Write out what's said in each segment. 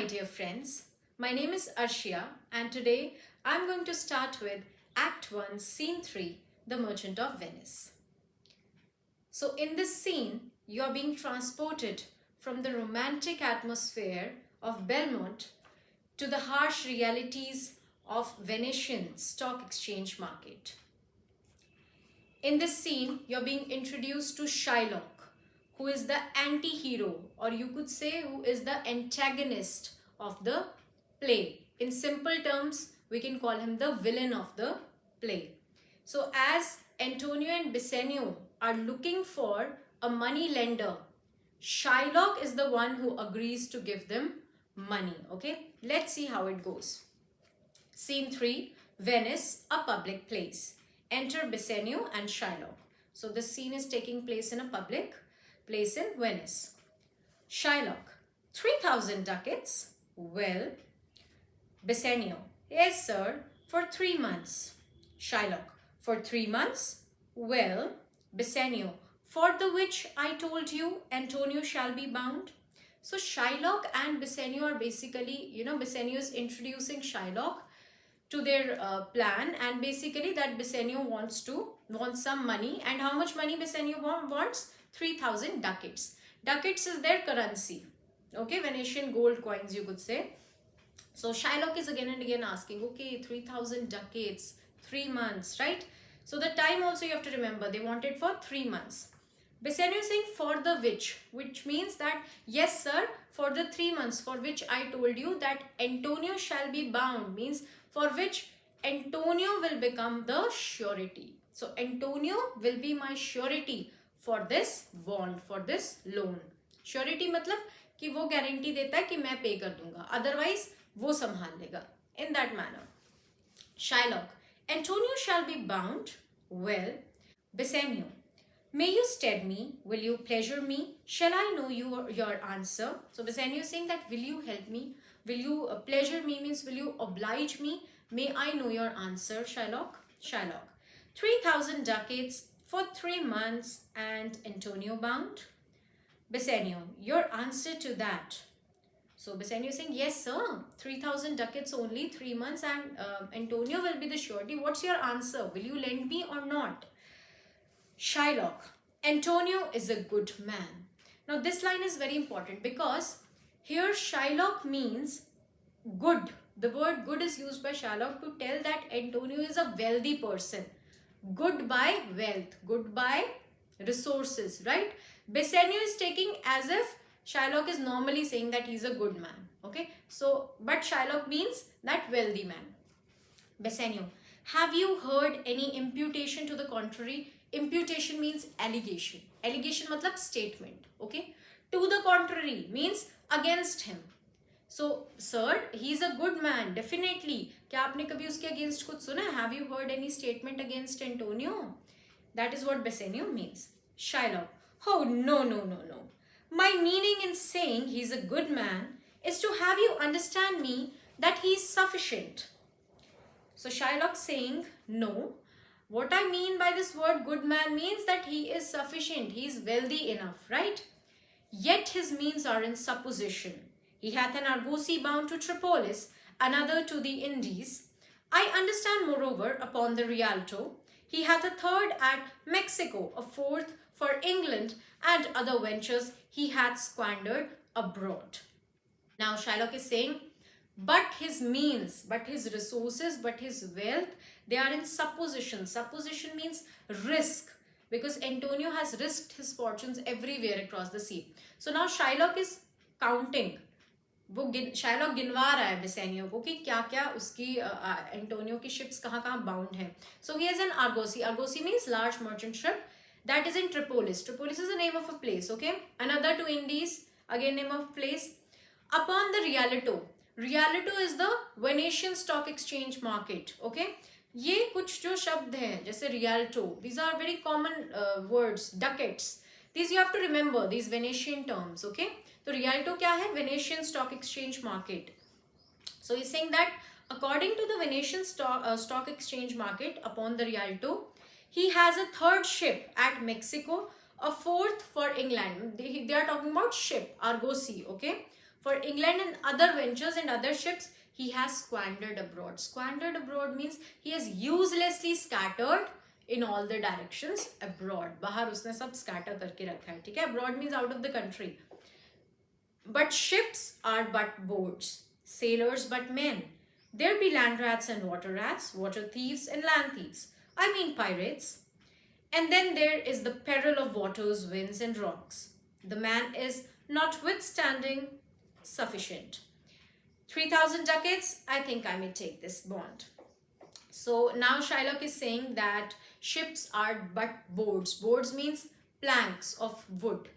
dear friends. My name is Arshia and today I'm going to start with Act 1, Scene 3, The Merchant of Venice. So in this scene, you are being transported from the romantic atmosphere of Belmont to the harsh realities of Venetian stock exchange market. In this scene, you're being introduced to Shylock, who is the anti-hero, or you could say who is the antagonist of the play. In simple terms, we can call him the villain of the play. So as Antonio and Bassanio are looking for a money lender, Shylock is the one who agrees to give them money. Okay, let's see how it goes. Scene 3, Venice, a public place. Enter Bassanio and Shylock. So the scene is taking place in a public place in Venice. Shylock, 3,000 ducats? Well. Bassanio, yes sir, for 3 months. Shylock, for 3 months? Well. Bassanio, for the which I told you Antonio shall be bound. So Shylock and Bassanio are basically, Bassanio is introducing Shylock to their plan, and basically that Bassanio wants some money. And how much money Bassanio wants? 3,000 ducats. Ducats is their currency. Okay, Venetian gold coins, you could say. So Shylock is again and again asking, okay, 3,000 ducats, 3 months, right? So the time also you have to remember, they wanted for 3 months. Bassanio is saying for the which means that, yes sir, for the 3 months for which I told you that Antonio shall be bound, means for which Antonio will become the surety. So Antonio will be my surety for this bond, for this loan. Surety मतलब कि वो guarantee देता है कि मैं pay कर दूंगा, otherwise वो संभाल लेगा. In that manner. Shylock, Antonio shall be bound. Well. Bassanio, may you stead me? Will you pleasure me? Shall I know your answer? So Bassanio is saying that will you help me? Will you pleasure me means will you oblige me? May I know your answer, Shylock? Shylock, 3,000 ducats for 3 months and Antonio bound. Bassanio, your answer to that. So Bassanio is saying, yes sir, 3,000 ducats only, 3 months and Antonio will be the surety. What's your answer? Will you lend me or not? Shylock, Antonio is a good man. Now this line is very important because here Shylock means good. The word good is used by Shylock to tell that Antonio is a wealthy person. Good by wealth, good by resources, right? Bassanio is taking as if Shylock is normally saying that he's a good man. Okay, so but Shylock means that wealthy man. Bassanio, have you heard any imputation to the contrary? Imputation means allegation. Allegation matlab statement. Okay, to the contrary means against him. So sir, he's a good man, definitely. क्या आपने कभी उसके against कुछ सुना? Have you heard any statement against Antonio? That is what Bassanio means. Shylock, oh no. My meaning in saying he's a good man is to have you understand me that he is sufficient. So Shylock saying, no. What I mean by this word good man means that he is sufficient, he is wealthy enough, right? Yet his means are in supposition. He hath an argosy bound to Tripolis, another to the Indies. I understand moreover upon the Rialto, he hath a third at Mexico, a fourth for England, and other ventures he hath squandered abroad. Now Shylock is saying, but his means, but his resources, but his wealth, they are in supposition. Supposition means risk, because Antonio has risked his fortunes everywhere across the sea. So now Shylock is counting. वो Shylock गिनवा रहा है Bassanio को कि क्या क्या उसकी Antonio की ships कहाँ कहाँ bound हैं. So he has an argosy. Argosy means large merchant ship that is in Tripolis. Tripolis is the name of a place. Okay, another to Indies, again name of place. Upon the Rialto. Rialto is the Venetian stock exchange market. Okay, ये कुछ जो शब्द हैं जैसे Rialto, these are very common words. Ducats, these you have to remember, these Venetian terms. Okay, तो Rialto क्या है? Venetian stock exchange market. So he's saying that according to the Venetian stock exchange market upon the Rialto, he has a third ship at Mexico, a fourth for England. They are talking about ship, argosy. Okay, For England and other ventures and other ships, he has squandered abroad. Squandered abroad means he has uselessly scattered in all the directions abroad. बाहर उसने सब scatter करके रखा है, ठीक है? Abroad means out of the country. But ships are but boats, sailors but men. There be land rats and water thieves and land thieves. I mean pirates. And then there is the peril of waters, winds, and rocks. The man is notwithstanding sufficient. 3,000 ducats, I think I may take this bond. So now Shylock is saying that ships are but boards. Boards means planks of wood.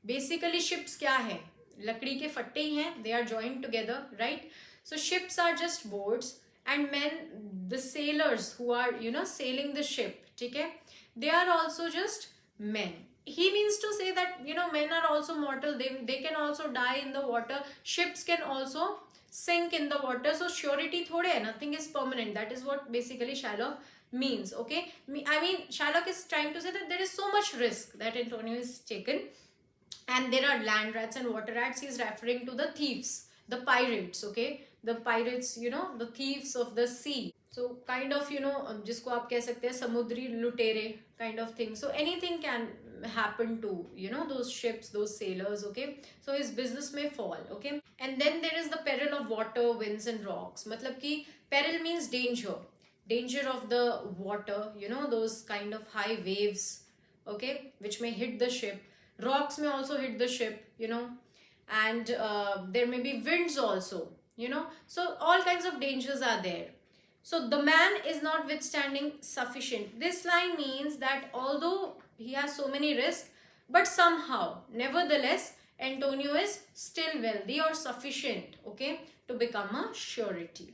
Basically ships क्या है? लकड़ी के फट्टे ही हैं. They are joined together, right? So ships are just boards, and men, the sailors who are, sailing the ship, ठीक है? They are also just men. He means to say that, men are also mortal. They can also die in the water. Ships can also sink in the water. So surety thode hai, nothing is permanent. That is what basically Shylock means, okay? I mean, Shylock is trying to say that there is so much risk that Antonio is taken. And there are land rats and water rats. He is referring to the thieves, the pirates, okay? The pirates, the thieves of the sea. So kind of, जिसको आप कह सकते हैं समुद्री लुटेरे kind of thing. So anything can happen to, those ships, those sailors, okay? So his business may fall, okay? And then there is the peril of water, winds and rocks. मतलब कि peril means danger. Danger of the water, those kind of high waves, okay? Which may hit the ship. Rocks may also hit the ship, and there may be winds also, so all kinds of dangers are there. So the man is not withstanding sufficient. This line means that although he has so many risks, but somehow, nevertheless, Antonio is still wealthy or sufficient, okay, to become a surety.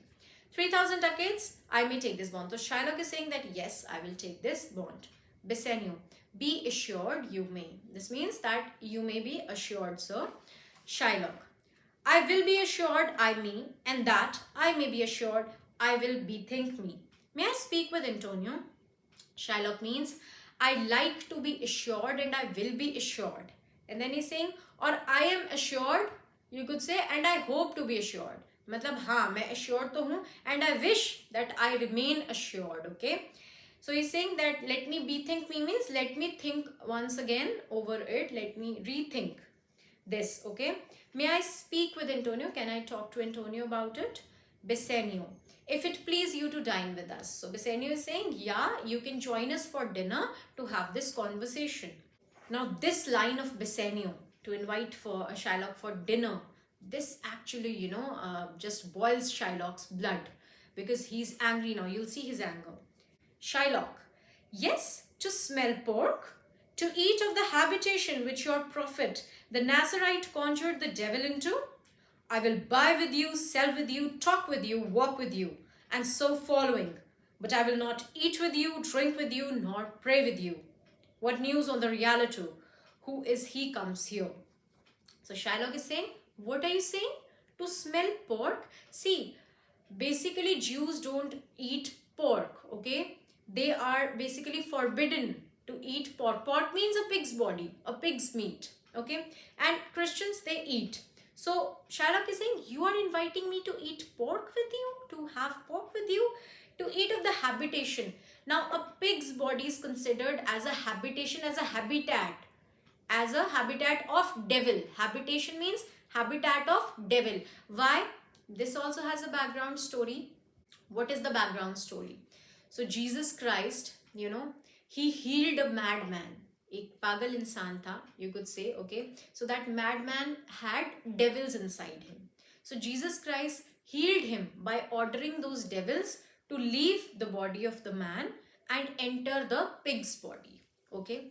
3,000 ducats, I may take this bond. So Shylock is saying that yes, I will take this bond. Bassanio, be assured you may. This means that you may be assured, sir. Shylock, I will be assured I may, and that I may be assured I will bethink me. May I speak with Antonio? Shylock means I like to be assured and I will be assured. And then he's saying, or I am assured, you could say, and I hope to be assured. मतलब हाँ मैं assured तो हूँ and I wish that I remain assured, okay? So he's saying that let me bethink me means let me think once again over it. Let me rethink this, okay? May I speak with Antonio? Can I talk to Antonio about it? Bassanio, if it please you to dine with us. So Bassanio is saying, yeah, you can join us for dinner to have this conversation. Now this line of Bassanio to invite for Shylock for dinner, this actually, just boils Shylock's blood because he's angry now. You'll see his anger. Shylock, yes, to smell pork, to eat of the habitation which your prophet, the Nazarite, conjured the devil into. I will buy with you, sell with you, talk with you, walk with you, and so following. But I will not eat with you, drink with you, nor pray with you. What news on the reality? Who is he comes here? So Shylock is saying, what are you saying? To smell pork? See, basically Jews don't eat pork, okay? They are basically forbidden to eat pork. Pork means a pig's body, a pig's meat, okay? And Christians, they eat. So Shylock is saying, you are inviting me to eat pork with you, to have pork with you, to eat of the habitation. Now a pig's body is considered as a habitation, as a habitat of devil. Habitation means habitat of devil. Why? This also has a background story. What is the background story? So Jesus Christ, he healed a madman. एक पागल इंसान था, you could say, okay? So that madman had devils inside him. So Jesus Christ healed him by ordering those devils to leave the body of the man and enter the pig's body, okay?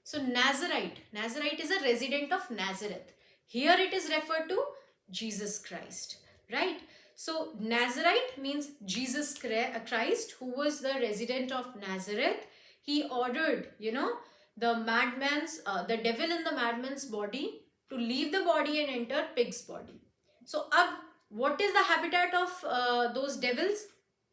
So Nazarite is a resident of Nazareth. Here it is referred to Jesus Christ, right? So Nazarite means Jesus Christ, who was the resident of Nazareth. He ordered, the devil in the madman's body to leave the body and enter pig's body. So what is the habitat of those devils?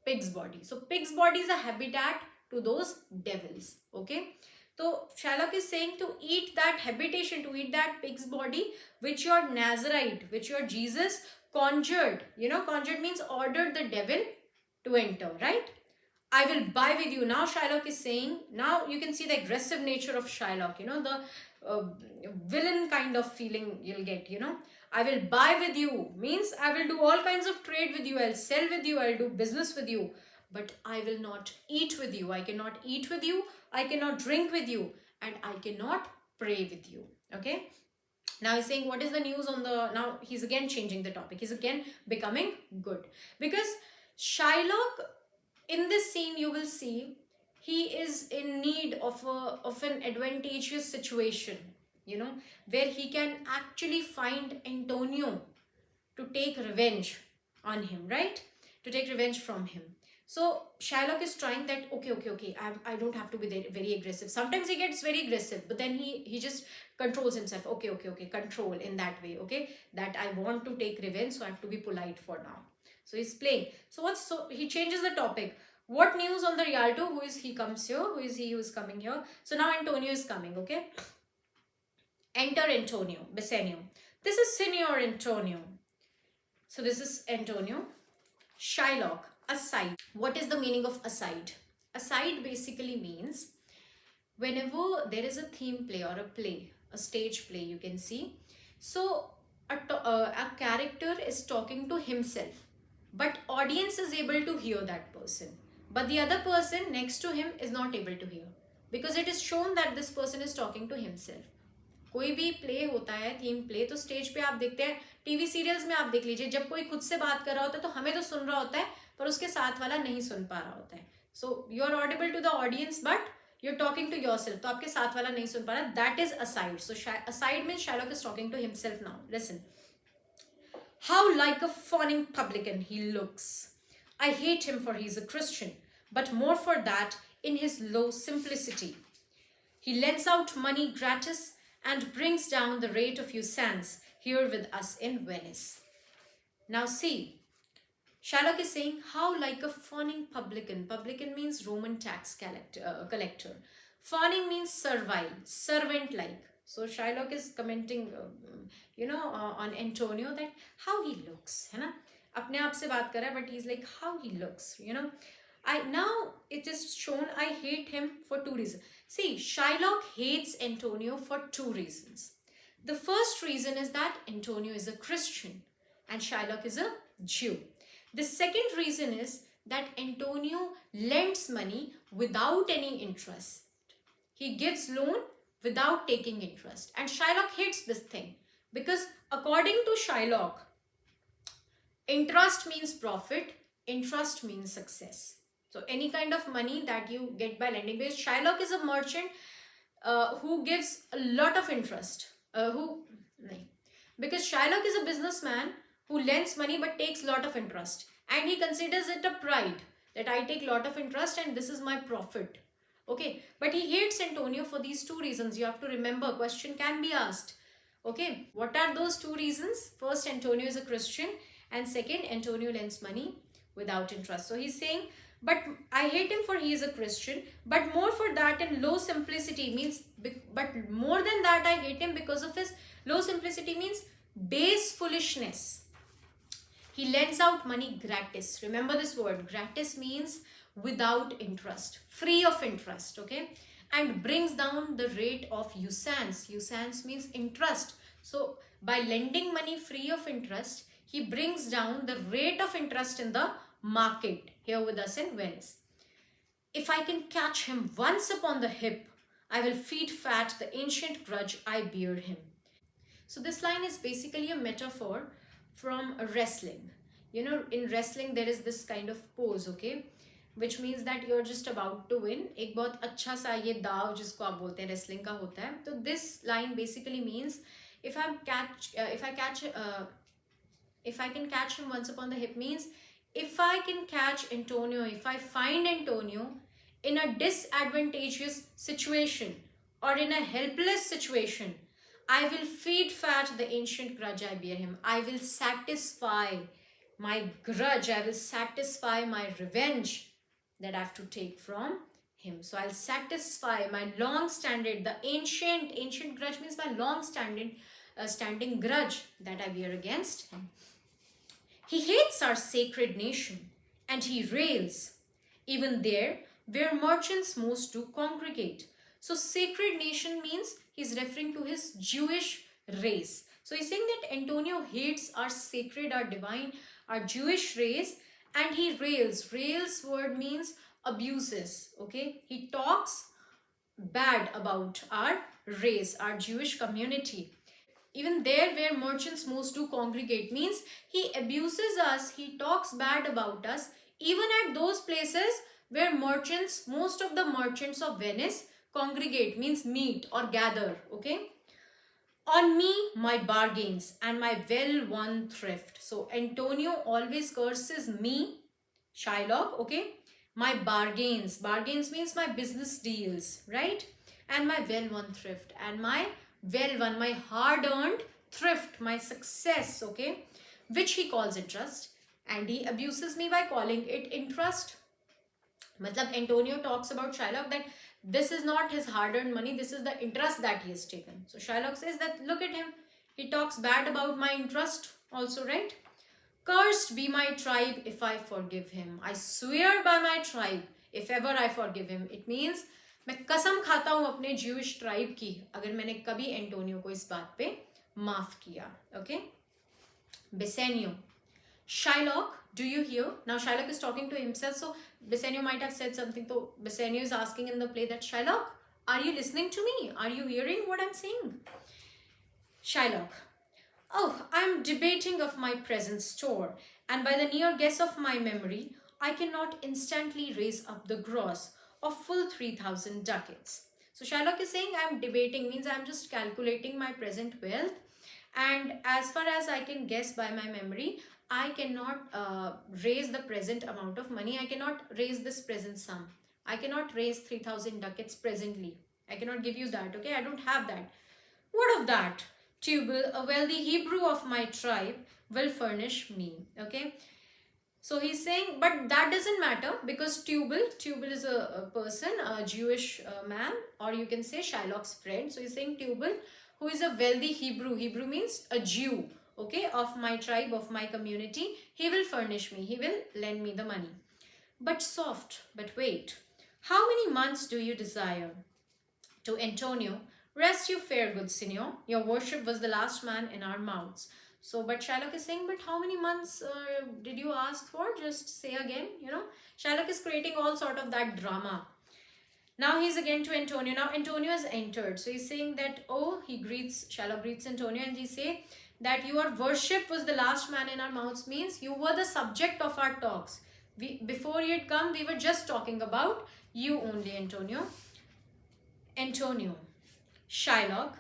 Pig's body. So pig's body is a habitat to those devils, okay? So Shylock is saying to eat that habitation, to eat that pig's body, which your Nazarite, which your Jesus conjured. You know, conjured means ordered the devil to enter, right? I will buy with you. Now Shylock is saying, now you can see the aggressive nature of Shylock, you know, the villain kind of feeling you'll get, you know. I will buy with you means I will do all kinds of trade with you. I'll sell with you. I'll do business with you. But I will not eat with you. I cannot eat with you. I cannot drink with you. And I cannot pray with you. Okay. Now he's saying, what is the news on the... Now he's again changing the topic. He's again becoming good. Because Shylock, in this scene, you will see he is in need of an advantageous situation, you know, where he can actually find Antonio to take revenge on him, right? To take revenge from him. So Shylock is trying that, okay, I don't have to be very aggressive. Sometimes he gets very aggressive, but then he just controls himself. Okay, control in that way, okay? That I want to take revenge, so I have to be polite for now. So he's playing. So he changes the topic. What news on the Rialto? Who is he comes here? Who is he who is coming here? So now Antonio is coming, okay? Enter Antonio, Bassanio. This is Signor Antonio. So this is Antonio. Shylock, aside. What is the meaning of aside? Aside basically means whenever there is a theme play or a play, a stage play, you can see. So a character is talking to himself, but audience is able to hear that person. But the other person next to him is not able to hear, because it is shown that this person is talking to himself. कोई भी play होता है, theme play, तो stage पे आप देखते हैं, TV serials में आप देख लीजिए, जब कोई खुद से बात कर रहा होता है तो हमें तो सुन रहा होता है, पर उसके साथ वाला नहीं सुन पा रहा होता है. So you are audible to the audience but you're talking to yourself, तो आपके साथ वाला नहीं सुन पा रहा. That is aside. So aside means Shylock is talking to himself now. Listen. How like a fawning publican he looks. I hate him for he's a Christian, but more for that in his low simplicity. He lends out money gratis and brings down the rate of usance here with us in Venice. Now see, Shylock is saying, how like a fawning publican. Publican means Roman tax collector. Fawning means servile, servant-like. So Shylock is commenting, on Antonio that how he looks, है ना? अपने आप से बात कर रहा है, but he's like, how he looks, you know? Now it is shown, I hate him for two reasons. See, Shylock hates Antonio for two reasons. The first reason is that Antonio is a Christian and Shylock is a Jew. The second reason is that Antonio lends money without any interest. He gives loan without taking interest. And Shylock hates this thing because according to Shylock, interest means profit, interest means success. So any kind of money that you get by lending, because Shylock is a merchant who gives a lot of interest. Because Shylock is a businessman who lends money but takes a lot of interest. And he considers it a pride that I take a lot of interest and this is my profit. Okay, but he hates Antonio for these two reasons. You have to remember, question can be asked. Okay, what are those two reasons? First, Antonio is a Christian, and second, Antonio lends money without interest. So he's saying, but I hate him for he is a Christian, but more for that in low simplicity means, but more than that I hate him because of his low simplicity means base foolishness. He lends out money gratis. Remember this word, gratis means without interest, free of interest, okay? And brings down the rate of usance. Usance means interest. So by lending money free of interest, he brings down the rate of interest in the market here with us in Venice. If I can catch him once upon the hip, I will feed fat the ancient grudge I bear him. So this line is basically a metaphor from wrestling. You know, in wrestling there is this kind of pose, okay, which means that you're just about to win. एक बहुत अच्छा सा ये दाव जिसको आप बोलते हैं wrestling का होता है. तो this line basically means if I can catch him once upon the hip means if I can catch Antonio, if I find Antonio in a disadvantageous situation or in a helpless situation, I will feed fat the ancient grudge I bear him. I will satisfy my grudge. I will satisfy my revenge that I have to take from him. So I'll satisfy my long-standing, the ancient grudge means my standing grudge that I bear against him. He hates our sacred nation, and he rails, even there where merchants most do congregate. So sacred nation means he's referring to his Jewish race. So he's saying that Antonio hates our sacred, our divine, our Jewish race, and he rails. Rails word means abuses. Okay, he talks bad about our race, our Jewish community. Even there where merchants most do congregate means he abuses us, he talks bad about us, even at those places where merchants, most of the merchants of Venice congregate means meet or gather. Okay, on me my bargains and my well-won thrift. So Antonio always curses me, Shylock, okay, my bargains means my business deals, right, and my well-won thrift, and my well-won, my hard-earned thrift, my success, okay, which he calls interest, and he abuses me by calling it interest. Matlab Antonio talks about Shylock that this is not his hard-earned money, this is the interest that he has taken. So Shylock says that look at him, he talks bad about my interest also, right? Cursed be my tribe if I forgive him. I swear by my tribe if ever I forgive him. It means मैं कसम खाता हूँ अपने Jewish tribe की अगर मैंने कभी Antonio को इस बात पे माफ किया. Okay? Bassanio. Shylock, do you hear? Now Shylock is talking to himself, so Bassanio might have said something. So Bassanio is asking in the play that Shylock, are you listening to me? Are you hearing what I'm saying? Shylock. Oh, I am debating of my present store, and by the near guess of my memory, I cannot instantly raise up the gross of full 3,000 ducats. So Shylock is saying I am debating means I am just calculating my present wealth, and as far as I can guess by my memory, I cannot raise the present amount of money. I cannot raise this present sum. I cannot raise 3,000 ducats presently. I cannot give you that, okay? I don't have that. What of that? Tubal, a wealthy Hebrew of my tribe, will furnish me, okay? So he's saying, but that doesn't matter because Tubal is a person, a Jewish man, or you can say Shylock's friend. So he's saying Tubal, who is a wealthy Hebrew. Hebrew means a Jew, okay, of my tribe, of my community. He will furnish me. He will lend me the money. But soft, but wait. How many months do you desire? To Antonio, rest you fair good signor. Your worship was the last man in our mouths. So, but Shylock is saying, but how many months did you ask for? Just say again, you know. Shylock is creating all sort of that drama. Now he's again to Antonio. Now Antonio has entered. So he's saying that, oh, Shylock greets Antonio and he say that your worship was the last man in our mouths means you were the subject of our talks. Before you had come, we were just talking about you only, Antonio. Antonio. Shylock,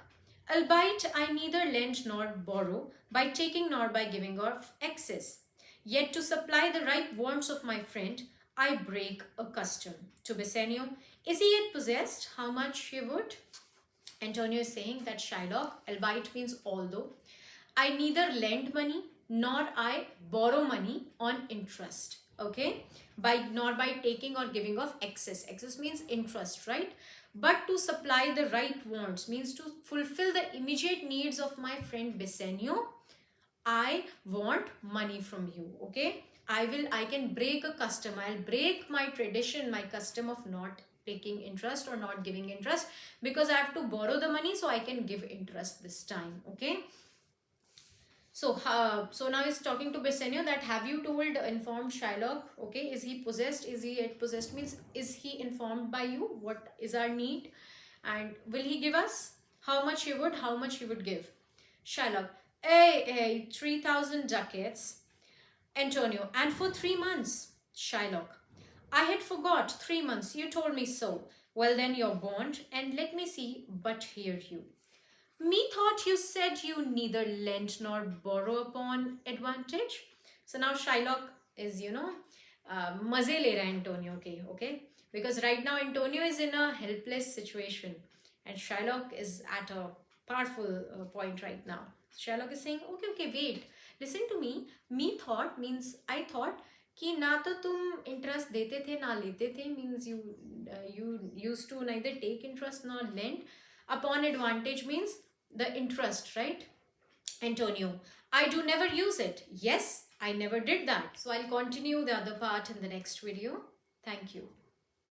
albeit I neither lend nor borrow, by taking nor by giving of excess. Yet to supply the ripe wants of my friend, I break a custom. To Bassanio, is he yet possessed? How much he would? Antonio is saying that Shylock, albeit means although, I neither lend money nor I borrow money on interest. Okay? Nor by taking or giving of excess. Excess means interest, right? But to supply the right wants means to fulfill the immediate needs of my friend Bassanio, I want money from you, okay? I can break a custom. I'll break my tradition, my custom of not taking interest or not giving interest because I have to borrow the money so I can give interest this time, okay? So now he's talking to Bassanio that have you informed Shylock, okay, is he possessed, is he yet possessed means is he informed by you, what is our need and will he give us, how much he would give. Shylock, hey, 3,000 ducats. Antonio, and for 3 months. Shylock, I had forgot 3 months, you told me so. Well then your bond, and let me see but hear you. Methought you said you neither lend nor borrow upon advantage. So now Shylock is, maze le raha hai Antonio ke, okay? Because right now Antonio is in a helpless situation and Shylock is at a powerful point right now. Shylock is saying, okay, wait. Listen to me. Methought means I thought कि ना तो तुम interest देते थे ना लेते थे, means you used to neither take interest nor lend. Upon advantage means the interest, right? Antonio, I do never use it. Yes, I never did that. So I'll continue the other part in the next video. Thank you.